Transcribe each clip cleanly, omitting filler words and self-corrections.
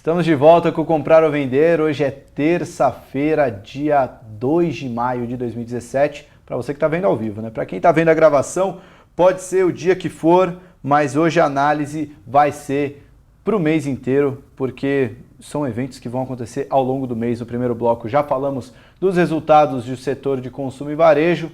Estamos de volta com o Comprar ou Vender. Hoje é terça-feira, dia 2 de maio de 2017. Para você que está vendo ao vivo, né? Para quem está vendo a gravação, pode ser o dia que for, mas hoje a análise vai ser para o mês inteiro, porque são eventos que vão acontecer ao longo do mês. No primeiro bloco já falamos dos resultados do setor de consumo e varejo.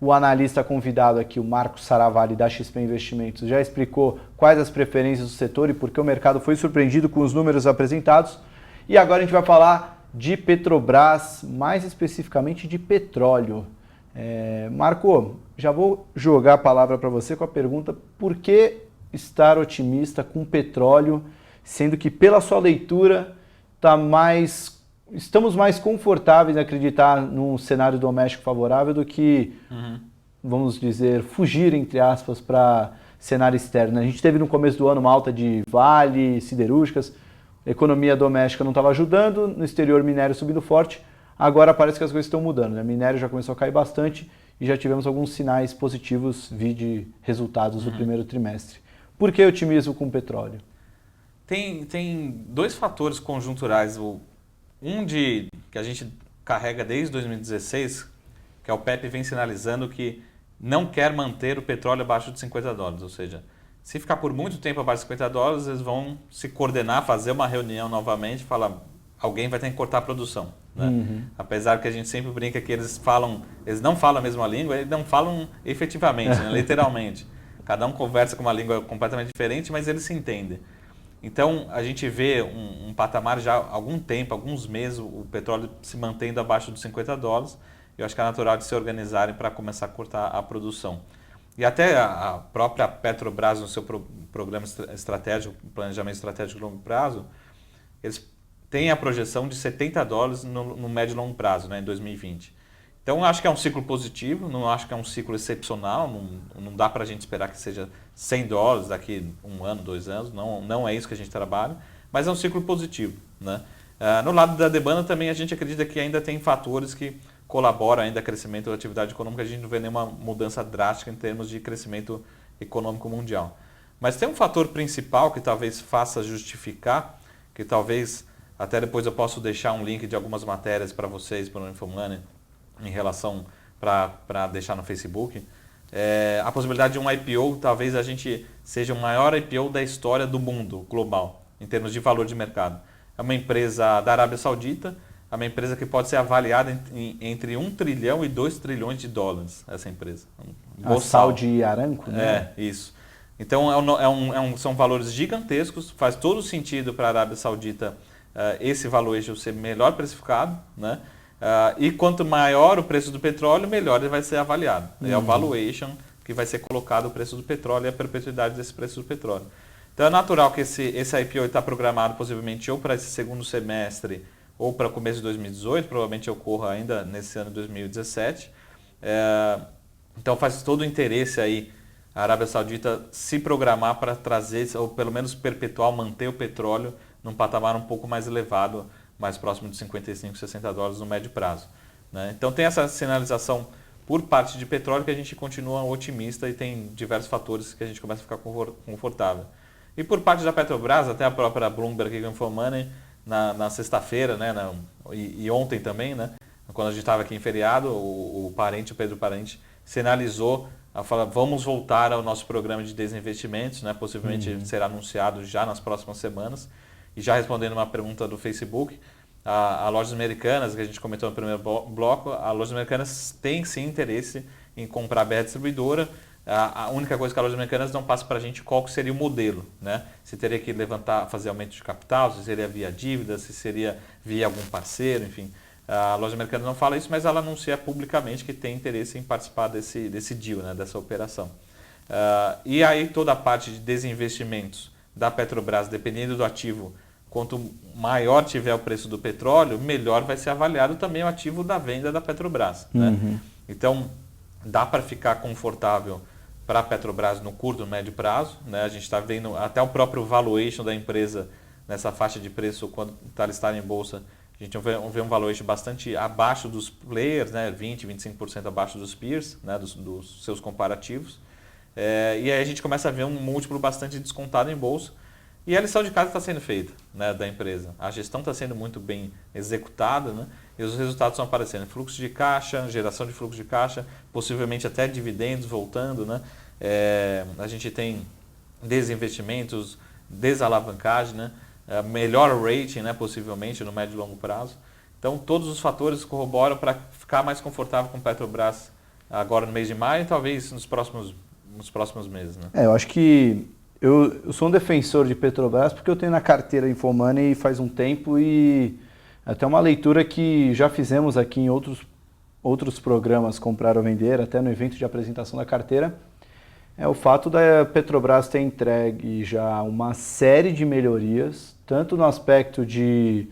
O analista convidado aqui, o Marcos Saravalli, da XP Investimentos, já explicou quais as preferências do setor e por que o mercado foi surpreendido com os números apresentados. E agora a gente vai falar de Petrobras, mais especificamente de petróleo. Marco, já vou jogar a palavra para você com a pergunta: por que estar otimista com petróleo, sendo que pela sua leitura estamos mais confortáveis em acreditar num cenário doméstico favorável do que, vamos dizer, fugir, entre aspas, para cenário externo? A gente teve no começo do ano uma alta de Vale, siderúrgicas, a economia doméstica não estava ajudando, no exterior minério subindo forte, agora parece que as coisas estão mudando, né? Minério já começou a cair bastante e já tivemos alguns sinais positivos de resultados do primeiro trimestre. Por que otimismo com o petróleo? Tem dois fatores conjunturais. Que a gente carrega desde 2016, que é o PEP vem sinalizando que não quer manter o petróleo abaixo de $50, ou seja, se ficar por muito tempo abaixo de $50, eles vão se coordenar, fazer uma reunião novamente e falar, alguém vai ter que cortar a produção. Né? Apesar que a gente sempre brinca que eles não falam a mesma língua, eles não falam efetivamente, né? Literalmente. Cada um conversa com uma língua completamente diferente, mas eles se entendem. Então, a gente vê um patamar já há algum tempo, alguns meses, o petróleo se mantendo abaixo dos $50. Eu acho que é natural de se organizarem para começar a cortar a produção. E até a própria Petrobras, no seu programa estratégico, planejamento estratégico de longo prazo, eles têm a projeção de $70 no médio e longo prazo, né, em 2020. Então, eu acho que é um ciclo positivo, não acho que é um ciclo excepcional, não dá para a gente esperar que seja $100 daqui um ano, 2 anos, não é isso que a gente trabalha, mas é um ciclo positivo. Né? No lado da demanda também a gente acredita que ainda tem fatores que colaboram ainda ao crescimento da atividade econômica, a gente não vê nenhuma mudança drástica em termos de crescimento econômico mundial. Mas tem um fator principal que talvez faça justificar, que talvez até depois eu posso deixar um link de algumas matérias para vocês, para o InfoMoney, em relação para deixar no Facebook, a possibilidade de um IPO, talvez a gente seja o maior IPO da história do mundo global, em termos de valor de mercado. É uma empresa da Arábia Saudita, é uma empresa que pode ser avaliada entre 1 trilhão e 2 trilhões de dólares, essa empresa. A Saudi Aramco, né? Isso. Então são valores gigantescos, faz todo sentido para a Arábia Saudita esse valuation ser melhor precificado, né? E quanto maior o preço do petróleo, melhor ele vai ser avaliado. É o valuation que vai ser colocado o preço do petróleo e a perpetuidade desse preço do petróleo. Então é natural que esse IPO está programado possivelmente ou para esse segundo semestre ou para o começo de 2018, provavelmente ocorra ainda nesse ano de 2017. Então faz todo o interesse aí a Arábia Saudita se programar para trazer, ou pelo menos perpetuar, manter o petróleo num patamar um pouco mais elevado, mais próximo de $55, $60 no médio prazo. Né? Então tem essa sinalização por parte de petróleo que a gente continua otimista e tem diversos fatores que a gente começa a ficar confortável. E por parte da Petrobras, até a própria Bloomberg aqui com InfoMoney, na sexta-feira, né, e ontem também, né, quando a gente estava aqui em feriado, o Pedro Parente, sinalizou, fala, vamos voltar ao nosso programa de desinvestimentos, né, possivelmente será anunciado já nas próximas semanas. E já respondendo uma pergunta do Facebook, a Lojas Americanas, que a gente comentou no primeiro bloco, a Lojas Americanas tem sim interesse em comprar a BR Distribuidora. A única coisa que a Lojas Americanas não passa para a gente qual seria o modelo. Né? Se teria que fazer aumento de capital, se seria via dívida, se seria via algum parceiro, enfim. A Lojas Americanas não fala isso, mas ela anuncia publicamente que tem interesse em participar desse deal, né? Dessa operação. E aí toda a parte de desinvestimentos da Petrobras, dependendo do ativo, quanto maior tiver o preço do petróleo, melhor vai ser avaliado também o ativo da venda da Petrobras. Né? Então, dá para ficar confortável para a Petrobras no curto e médio prazo. Né? A gente está vendo até o próprio valuation da empresa nessa faixa de preço, quando está listada em bolsa, a gente vê um valuation bastante abaixo dos players, né? 20%, 25% abaixo dos peers, né? dos seus comparativos. E aí a gente começa a ver um múltiplo bastante descontado em bolsa. E a lição de casa está sendo feita, né, da empresa. A gestão está sendo muito bem executada, né, e os resultados estão aparecendo. Fluxo de caixa, geração de fluxo de caixa, possivelmente até dividendos voltando. Né, a gente tem desinvestimentos, desalavancagem, né, melhor rating, né, possivelmente no médio e longo prazo. Então, todos os fatores corroboram para ficar mais confortável com Petrobras agora no mês de maio e talvez nos próximos meses. Né? Eu acho que eu sou um defensor de Petrobras porque eu tenho na carteira InfoMoney faz um tempo e até uma leitura que já fizemos aqui em outros programas Comprar ou Vender, até no evento de apresentação da carteira, é o fato da Petrobras ter entregue já uma série de melhorias, tanto no aspecto de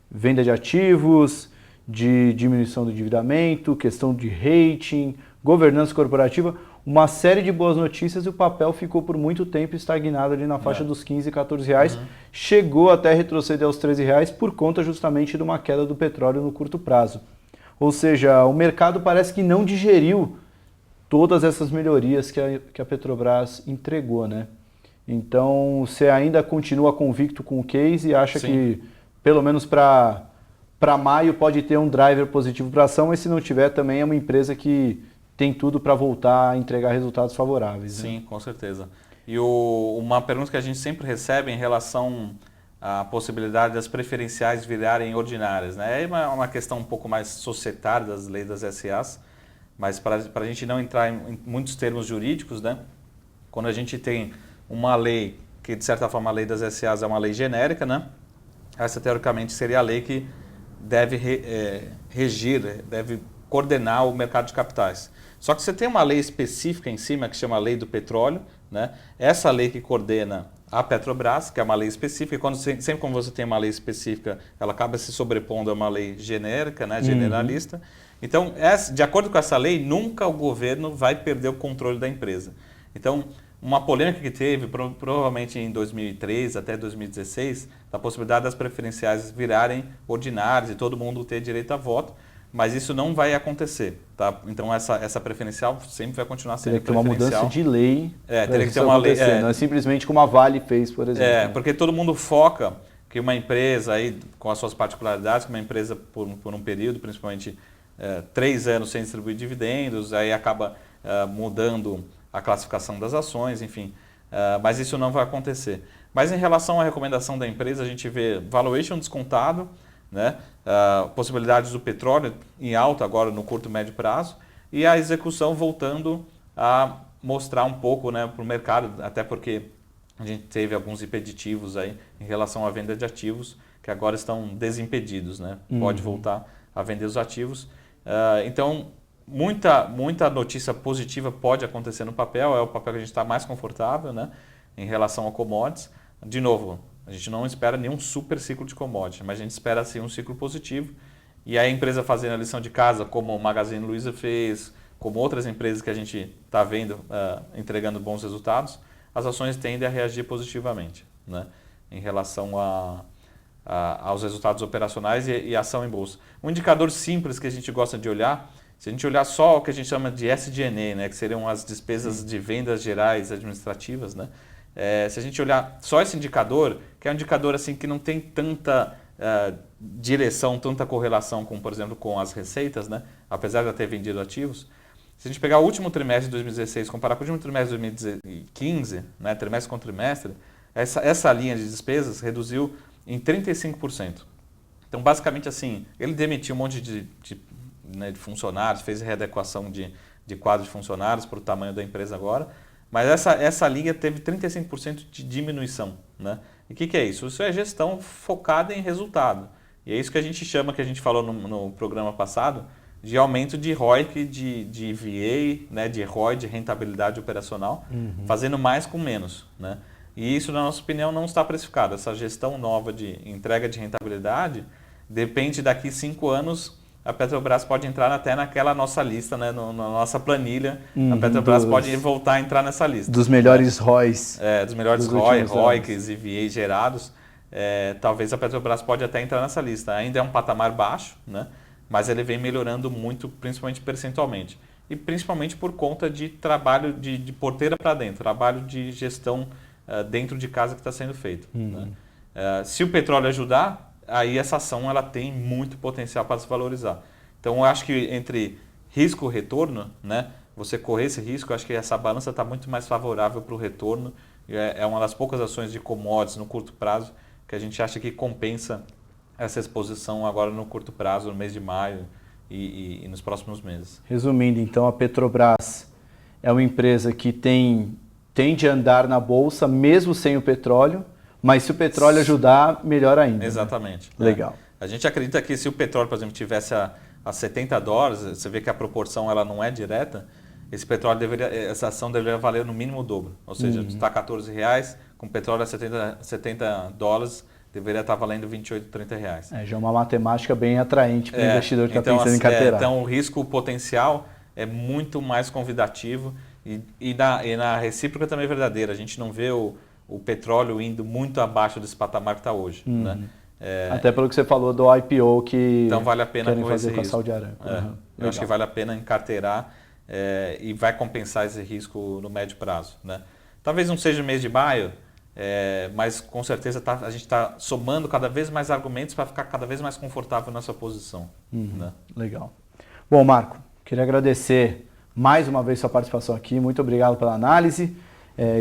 venda de ativos, de diminuição do endividamento, questão de rating, governança corporativa, uma série de boas notícias e o papel ficou por muito tempo estagnado ali na faixa dos 15, 14 reais, chegou até retroceder aos 13 reais por conta justamente de uma queda do petróleo no curto prazo. Ou seja, o mercado parece que não digeriu todas essas melhorias que a Petrobras entregou, né? Então, você ainda continua convicto com o case e acha que, pelo menos para maio, pode ter um driver positivo para a ação, mas se não tiver, também é uma empresa que tem tudo para voltar a entregar resultados favoráveis. Sim, né? com certeza. E uma pergunta que a gente sempre recebe em relação à possibilidade das preferenciais virarem ordinárias. Né? É uma questão um pouco mais societária das leis das SAs, mas para a gente não entrar em muitos termos jurídicos, né? Quando a gente tem uma lei, que de certa forma a lei das SAs é uma lei genérica, né? Essa teoricamente seria a lei que deve regir, deve coordenar o mercado de capitais. Só que você tem uma lei específica em cima que chama Lei do Petróleo, né? Essa lei que coordena a Petrobras, que é uma lei específica, e sempre quando você tem uma lei específica, ela acaba se sobrepondo a uma lei genérica, né? Generalista. Então, de acordo com essa lei, nunca o governo vai perder o controle da empresa. Então, uma polêmica que teve, provavelmente em 2013 até 2016, da possibilidade das preferenciais virarem ordinárias e todo mundo ter direito a voto, mas isso não vai acontecer. Tá? Então, essa preferencial sempre vai continuar sendo preferencial. Teria que ter uma mudança de lei. Teria que ter uma lei. Não é simplesmente como a Vale fez, por exemplo. Porque todo mundo foca que uma empresa, aí, com as suas particularidades, que uma empresa por um período, principalmente 3 anos sem distribuir dividendos, aí acaba mudando a classificação das ações, enfim. Mas isso não vai acontecer. Mas em relação à recomendação da empresa, a gente vê valuation descontado, né? Possibilidades do petróleo em alta agora no curto e médio prazo e a execução voltando a mostrar um pouco, né, para o mercado, até porque a gente teve alguns impeditivos aí em relação à venda de ativos que agora estão desimpedidos, né? Pode voltar a vender os ativos. Então, muita notícia positiva pode acontecer no papel, é o papel que a gente está mais confortável, né, em relação a commodities. De novo, a gente não espera nenhum super ciclo de commodity, mas a gente espera assim, um ciclo positivo. E aí a empresa fazendo a lição de casa, como o Magazine Luiza fez, como outras empresas que a gente está vendo entregando bons resultados, as ações tendem a reagir positivamente, né, em relação aos resultados operacionais e ação em bolsa. Um indicador simples que a gente gosta de olhar, se a gente olhar só o que a gente chama de SG&A, né, que seriam as despesas de vendas gerais administrativas, né, se a gente olhar só esse indicador, que é um indicador assim, que não tem tanta direção, tanta correlação com, por exemplo, com as receitas, né, apesar de ela ter vendido ativos, se a gente pegar o último trimestre de 2016 e comparar com o último trimestre de 2015, né, trimestre com trimestre, essa linha de despesas reduziu em 35%. Então, basicamente assim, ele demitiu um monte de funcionários, fez readequação de quadro de funcionários para o tamanho da empresa agora, mas essa linha teve 35% de diminuição. Né? E o que é isso? Isso é gestão focada em resultado. E é isso que a gente chama, que a gente falou no programa passado, de aumento de ROIC, de VA, né, de ROI, de rentabilidade operacional, fazendo mais com menos. Né? E isso, na nossa opinião, não está precificado. Essa gestão nova de entrega de rentabilidade, depende daqui 5 anos, a Petrobras pode entrar até naquela nossa lista, né, na nossa planilha, a Petrobras pode voltar a entrar nessa lista. Dos melhores ROIs. Dos melhores ROICs e VA gerados, talvez a Petrobras pode até entrar nessa lista. Ainda é um patamar baixo, né, mas ele vem melhorando muito, principalmente percentualmente. E principalmente por conta de trabalho de porteira para dentro, trabalho de gestão dentro de casa que está sendo feito. Né? Se o petróleo ajudar, aí essa ação ela tem muito potencial para se valorizar. Então eu acho que entre risco e retorno, né, você correr esse risco, eu acho que essa balança está muito mais favorável para o retorno. É uma das poucas ações de commodities no curto prazo que a gente acha que compensa essa exposição agora no curto prazo, no mês de maio e nos próximos meses. Resumindo, então, a Petrobras é uma empresa que tende a andar na bolsa mesmo sem o petróleo, mas se o petróleo ajudar, melhor ainda. Exatamente. Né? Legal. A gente acredita que se o petróleo, por exemplo, tivesse a $70, você vê que a proporção ela não é direta, essa ação deveria valer no mínimo o dobro. Ou seja, está R$14, com petróleo a $70, deveria estar valendo R$28, R$30. Já é uma matemática bem atraente para o investidor que está então, pensando em carteirar. Então o risco potencial é muito mais convidativo e na recíproca também é verdadeira. A gente não vê o petróleo indo muito abaixo desse patamar que está hoje. Né? Até pelo que você falou do IPO que então vale a pena querem fazer fazer com a Saudi Aramco. Eu acho que vale a pena encarteirar e vai compensar esse risco no médio prazo. Né? Talvez não seja o mês de maio, mas com certeza a gente está somando cada vez mais argumentos para ficar cada vez mais confortável nessa posição. Né? Legal. Bom, Marco, queria agradecer mais uma vez sua participação aqui. Muito obrigado pela análise.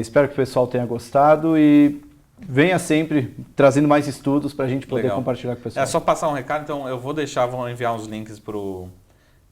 Espero que o pessoal tenha gostado e venha sempre trazendo mais estudos para a gente poder compartilhar com o pessoal. É só passar um recado, então eu vou enviar uns links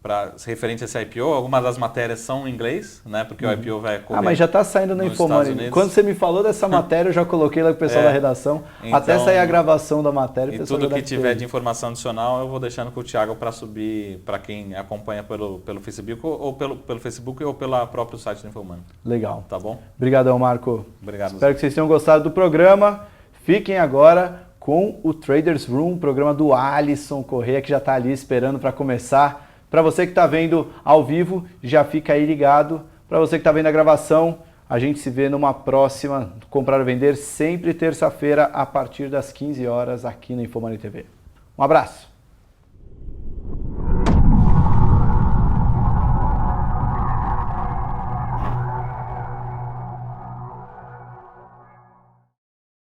para referente a esse IPO. Algumas das matérias são em inglês, né? Porque o IPO vai ocorrer. Mas já está saindo no Infomoney. Quando você me falou dessa matéria, eu já coloquei lá com o pessoal da redação. Então, até sair a gravação da matéria. E tudo que tiver de informação adicional, eu vou deixando com o Thiago para subir para quem acompanha pelo Facebook ou pelo Facebook ou pelo próprio site do Infomoney. Legal. Tá bom? Obrigadão, Marco. Obrigado. Espero que vocês tenham gostado do programa. Fiquem agora com o Traders Room, programa do Alisson Corrêa, que já está ali esperando para começar. Para você que está vendo ao vivo, já fica aí ligado. Para você que está vendo a gravação, a gente se vê numa próxima Comprar ou Vender, sempre terça-feira, a partir das 15 horas, aqui na Infomoney TV. Um abraço!